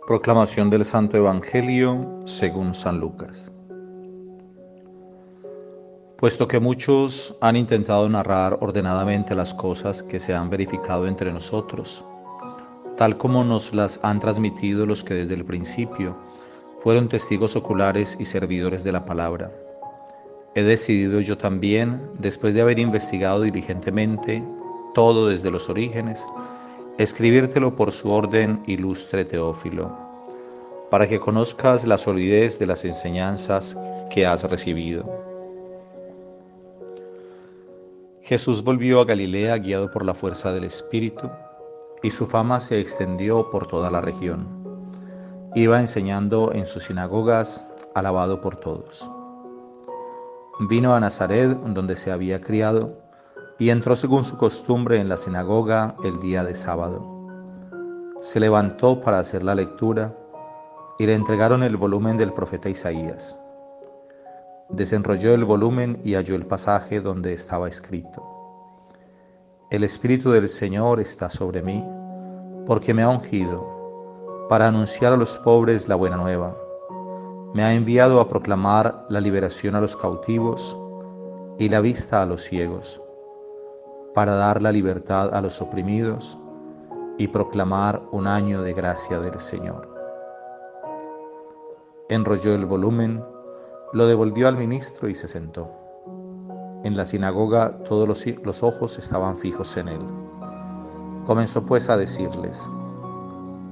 Proclamación del Santo Evangelio según San Lucas. Puesto que muchos han intentado narrar ordenadamente las cosas que se han verificado entre nosotros, tal como nos las han transmitido los que desde el principio fueron testigos oculares y servidores de la palabra, he decidido yo también, después de haber investigado diligentemente todo desde los orígenes, escribírtelo por su orden, ilustre Teófilo, para que conozcas la solidez de las enseñanzas que has recibido. Jesús volvió a Galilea guiado por la fuerza del Espíritu, y su fama se extendió por toda la región. Iba enseñando en sus sinagogas, alabado por todos. Vino a Nazaret, donde se había criado, y entró según su costumbre en la sinagoga el día de sábado. Se levantó para hacer la lectura, y le entregaron el volumen del profeta Isaías. Desenrolló el volumen y halló el pasaje donde estaba escrito: El Espíritu del Señor está sobre mí, porque me ha ungido para anunciar a los pobres la buena nueva. Me ha enviado a proclamar la liberación a los cautivos y la vista a los ciegos, para dar la libertad a los oprimidos y proclamar un año de gracia del Señor. Enrolló el volumen, lo devolvió al ministro y se sentó. En la sinagoga todos los ojos estaban fijos en él. Comenzó pues a decirles: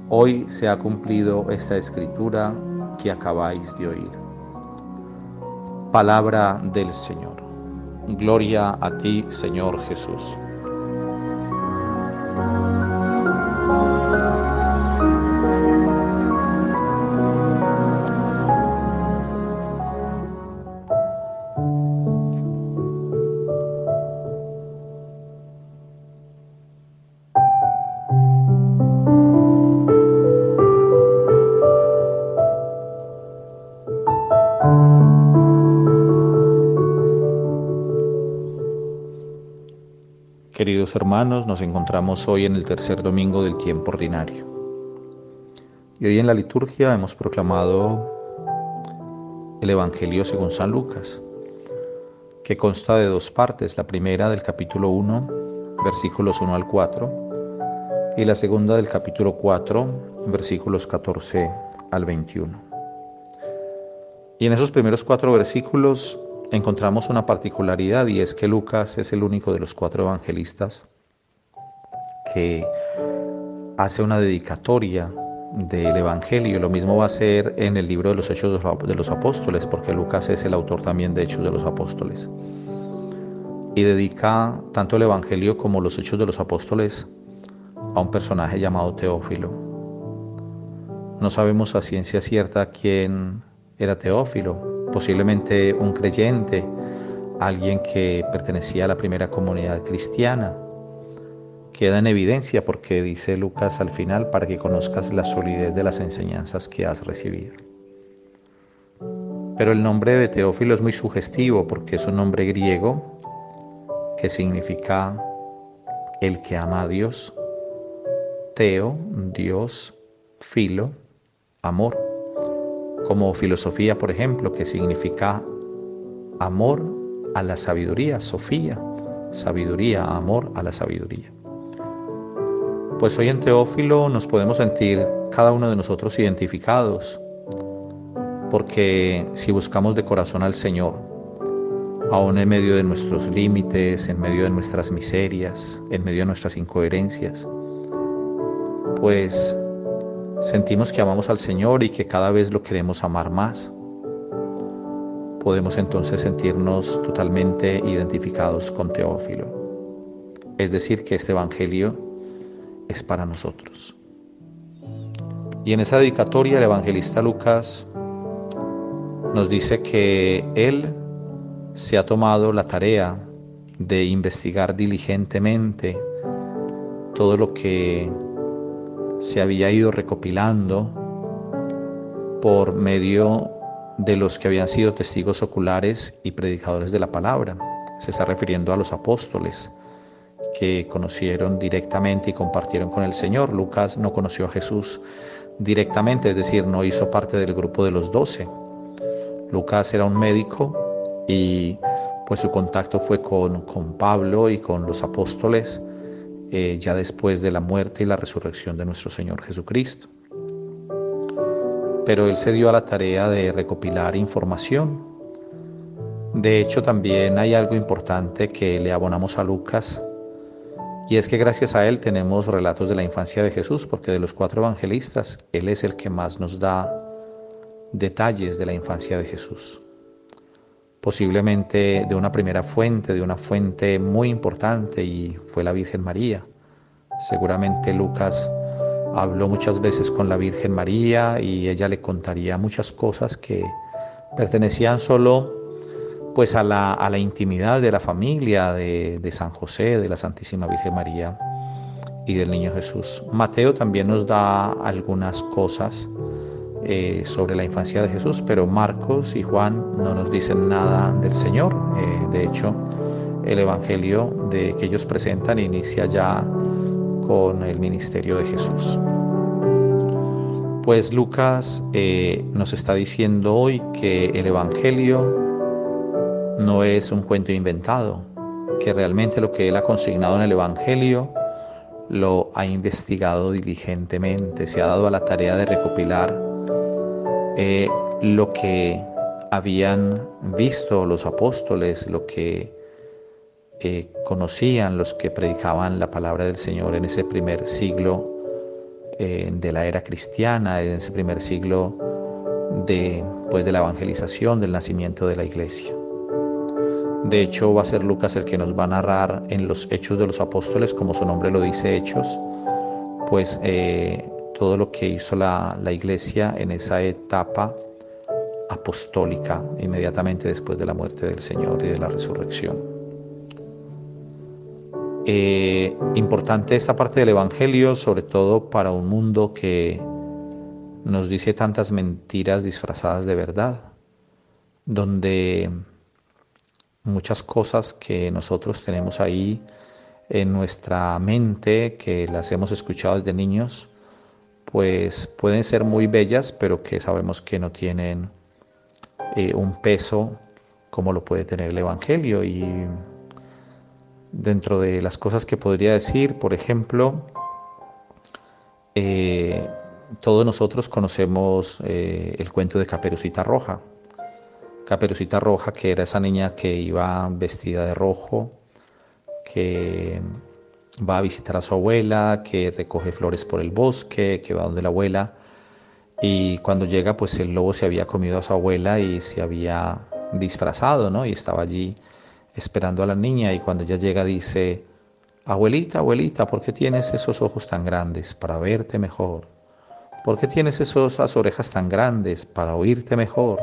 Hoy se ha cumplido esta escritura que acabáis de oír. Palabra del Señor. Gloria a ti, Señor Jesús. Queridos hermanos, nos encontramos hoy en el tercer domingo del tiempo ordinario. Y hoy en la liturgia hemos proclamado el Evangelio según San Lucas, que consta de dos partes: la primera del capítulo 1, versículos 1 al 4, y la segunda del capítulo 4, versículos 14 al 21. Y en esos primeros 4 versículos encontramos una particularidad, y es que Lucas es el único de los 4 evangelistas que hace una dedicatoria del Evangelio. Lo mismo va a ser en el libro de los Hechos de los Apóstoles, porque Lucas es el autor también de Hechos de los Apóstoles. Y dedica tanto el Evangelio como los Hechos de los Apóstoles a un personaje llamado Teófilo. No sabemos a ciencia cierta quién era Teófilo. Posiblemente un creyente, alguien que pertenecía a la primera comunidad cristiana. Queda en evidencia porque dice Lucas al final: para que conozcas la solidez de las enseñanzas que has recibido. Pero el nombre de Teófilo es muy sugestivo porque es un nombre griego que significa el que ama a Dios. Teo, Dios; filo, amor. Como filosofía, por ejemplo, que significa amor a la sabiduría, Sofía, sabiduría, amor a la sabiduría. Pues hoy en Teófilo nos podemos sentir cada uno de nosotros identificados, porque si buscamos de corazón al Señor, aún en medio de nuestros límites, en medio de nuestras miserias, en medio de nuestras incoherencias, pues sentimos que amamos al Señor y que cada vez lo queremos amar más. Podemos entonces sentirnos totalmente identificados con Teófilo. Es decir, que este Evangelio es para nosotros. Y en esa dedicatoria el evangelista Lucas nos dice que él se ha tomado la tarea de investigar diligentemente todo lo que se había ido recopilando por medio de los que habían sido testigos oculares y predicadores de la palabra. Se está refiriendo a los apóstoles que conocieron directamente y compartieron con el Señor. Lucas no conoció a Jesús directamente, es decir, no hizo parte del grupo de los 12. Lucas era un médico y pues su contacto fue con Pablo y con los apóstoles ya después de la muerte y la resurrección de nuestro Señor Jesucristo. Pero él se dio a la tarea de recopilar información. De hecho, también hay algo importante que le abonamos a Lucas, y es que gracias a él tenemos relatos de la infancia de Jesús, porque de los 4 evangelistas, él es el que más nos da detalles de la infancia de Jesús. Posiblemente de una primera fuente, de una fuente muy importante, y fue la Virgen María. Seguramente Lucas habló muchas veces con la Virgen María y ella le contaría muchas cosas que pertenecían solo pues a la intimidad de la familia de San José, de la Santísima Virgen María y del Niño Jesús. Mateo también nos da algunas cosas sobre la infancia de Jesús, pero Marcos y Juan no nos dicen nada del Señor. De hecho, el evangelio que ellos presentan inicia ya con el ministerio de Jesús. Pues Lucas nos está diciendo hoy que el evangelio no es un cuento inventado, que realmente lo que él ha consignado en el evangelio lo ha investigado diligentemente, se ha dado a la tarea de recopilar lo que habían visto los apóstoles, lo que conocían los que predicaban la palabra del Señor en ese primer siglo de la era cristiana, en ese primer siglo de la evangelización, del nacimiento de la iglesia. De hecho, va a ser Lucas el que nos va a narrar en los Hechos de los Apóstoles, como su nombre lo dice, Hechos, pues todo lo que hizo la iglesia en esa etapa apostólica, inmediatamente después de la muerte del Señor y de la resurrección. Importante esta parte del Evangelio, sobre todo para un mundo que nos dice tantas mentiras disfrazadas de verdad, donde muchas cosas que nosotros tenemos ahí en nuestra mente, que las hemos escuchado desde niños, pues pueden ser muy bellas, pero que sabemos que no tienen un peso como lo puede tener el Evangelio. Y dentro de las cosas que podría decir, por ejemplo, todos nosotros conocemos el cuento de Caperucita Roja. Caperucita Roja, que era esa niña que iba vestida de rojo, que va a visitar a su abuela, que recoge flores por el bosque, que va donde la abuela, y cuando llega pues el lobo se había comido a su abuela y se había disfrazado, ¿no? Y estaba allí esperando a la niña, y cuando ella llega dice: abuelita, abuelita, ¿por qué tienes esos ojos tan grandes? Para verte mejor. ¿Por qué tienes esas orejas tan grandes? Para oírte mejor.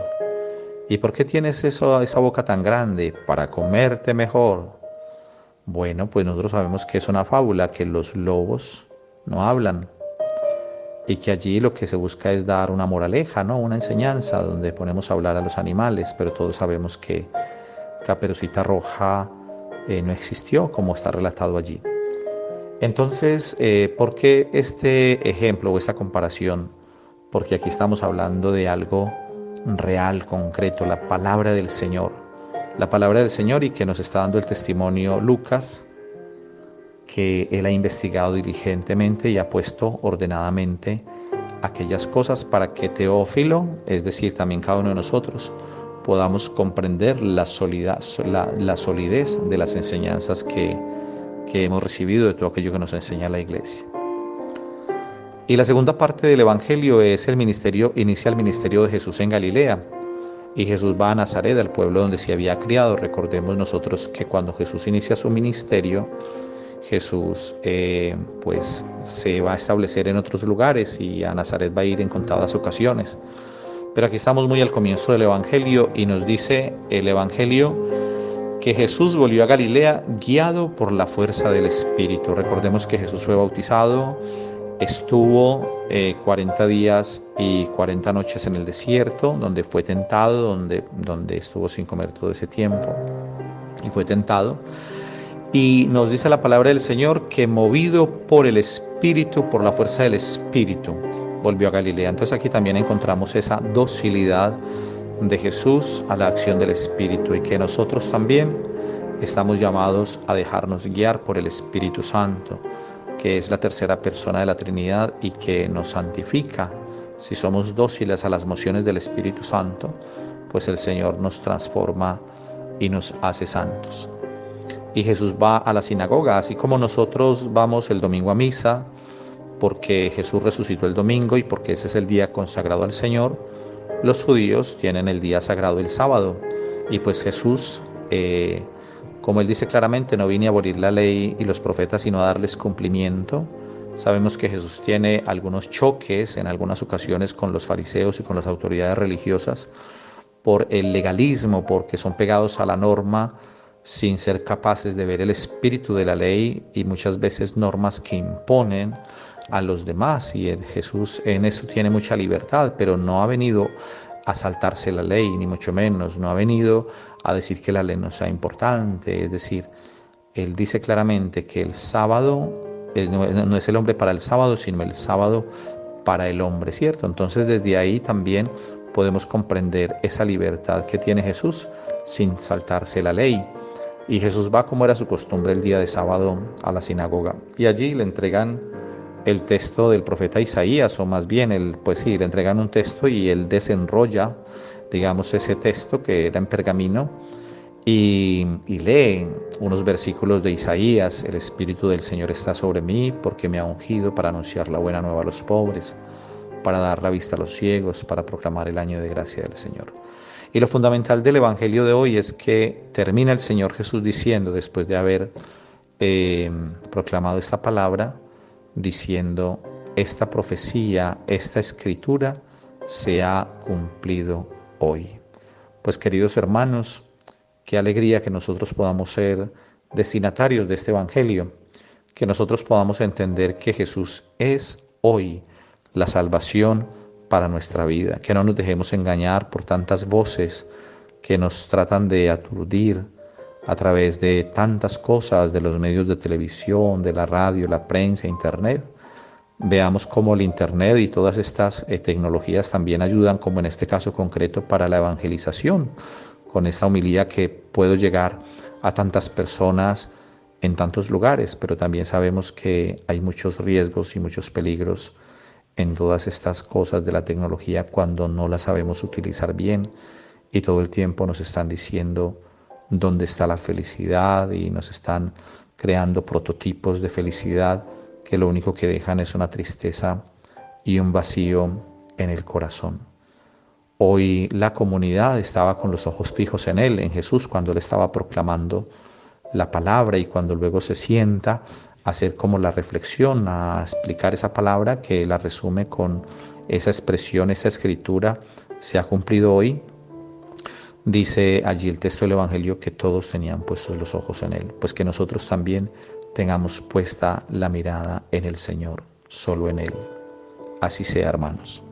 ¿Y por qué tienes esa boca tan grande? Para comerte mejor. Bueno, pues nosotros sabemos que es una fábula, que los lobos no hablan, y que allí lo que se busca es dar una moraleja, ¿no? Una enseñanza donde ponemos a hablar a los animales, pero todos sabemos que Caperucita Roja no existió como está relatado allí. Entonces, ¿por qué este ejemplo o esta comparación? Porque aquí estamos hablando de algo real, concreto, la palabra del Señor. La palabra del Señor, y que nos está dando el testimonio Lucas, que él ha investigado diligentemente y ha puesto ordenadamente aquellas cosas para que Teófilo, es decir, también cada uno de nosotros, podamos comprender la solidez de las enseñanzas que hemos recibido, de todo aquello que nos enseña la Iglesia. Y la segunda parte del Evangelio es inicia el ministerio de Jesús en Galilea. Y Jesús va a Nazaret, al pueblo donde se había criado. Recordemos nosotros que cuando Jesús inicia su ministerio, Jesús pues se va a establecer en otros lugares, y a Nazaret va a ir en contadas ocasiones. Pero aquí estamos muy al comienzo del Evangelio, y nos dice el Evangelio que Jesús volvió a Galilea guiado por la fuerza del Espíritu. Recordemos que Jesús fue bautizado, estuvo 40 días y 40 noches en el desierto, donde fue tentado, donde estuvo sin comer todo ese tiempo, y fue tentado. Y nos dice la palabra del Señor que movido por el Espíritu, por la fuerza del Espíritu, volvió a Galilea. Entonces aquí también encontramos esa docilidad de Jesús a la acción del Espíritu, y que nosotros también estamos llamados a dejarnos guiar por el Espíritu Santo, que es la tercera persona de la Trinidad y que nos santifica. Si somos dóciles a las mociones del Espíritu Santo, pues el Señor nos transforma y nos hace santos. Y Jesús va a la sinagoga, así como nosotros vamos el domingo a misa, porque Jesús resucitó el domingo y porque ese es el día consagrado al Señor. Los judíos tienen el día sagrado el sábado, y pues Jesús, como él dice claramente, no vine a abolir la ley y los profetas, sino a darles cumplimiento. Sabemos que Jesús tiene algunos choques en algunas ocasiones con los fariseos y con las autoridades religiosas por el legalismo, porque son pegados a la norma sin ser capaces de ver el espíritu de la ley, y muchas veces normas que imponen a los demás. Y Jesús en eso tiene mucha libertad, pero no ha venido a saltarse la ley, ni mucho menos. No ha venido a decir que la ley no sea importante. Es decir, él dice claramente que el sábado no es el hombre para el sábado, sino el sábado para el hombre, ¿cierto? Entonces desde ahí también podemos comprender esa libertad que tiene Jesús sin saltarse la ley. Y Jesús va, como era su costumbre, el día de sábado a la sinagoga, y allí le entregan el texto del profeta Isaías, o más bien, le entregan un texto y él desenrolla, digamos, ese texto que era en pergamino, y lee unos versículos de Isaías. El Espíritu del Señor está sobre mí, porque me ha ungido para anunciar la buena nueva a los pobres, para dar la vista a los ciegos, para proclamar el año de gracia del Señor. Y lo fundamental del Evangelio de hoy es que termina el Señor Jesús diciendo, después de haber proclamado esta palabra, diciendo: esta profecía, esta escritura se ha cumplido hoy. Pues, queridos hermanos, qué alegría que nosotros podamos ser destinatarios de este Evangelio, que nosotros podamos entender que Jesús es hoy la salvación para nuestra vida, que no nos dejemos engañar por tantas voces que nos tratan de aturdir a través de tantas cosas, de los medios de televisión, de la radio, la prensa, internet. Veamos cómo el internet y todas estas tecnologías también ayudan, como en este caso concreto, para la evangelización, con esta homilía que puedo llegar a tantas personas en tantos lugares, pero también sabemos que hay muchos riesgos y muchos peligros en todas estas cosas de la tecnología cuando no las sabemos utilizar bien, y todo el tiempo nos están diciendo dónde está la felicidad y nos están creando prototipos de felicidad que lo único que dejan es una tristeza y un vacío en el corazón. Hoy la comunidad estaba con los ojos fijos en él, en Jesús, cuando él estaba proclamando la palabra, y cuando luego se sienta a hacer como la reflexión, a explicar esa palabra, que la resume con esa expresión, esa escritura se ha cumplido hoy. Dice allí el texto del Evangelio que todos tenían puestos los ojos en él. Pues que nosotros también tengamos puesta la mirada en el Señor, solo en él. Así sea, hermanos.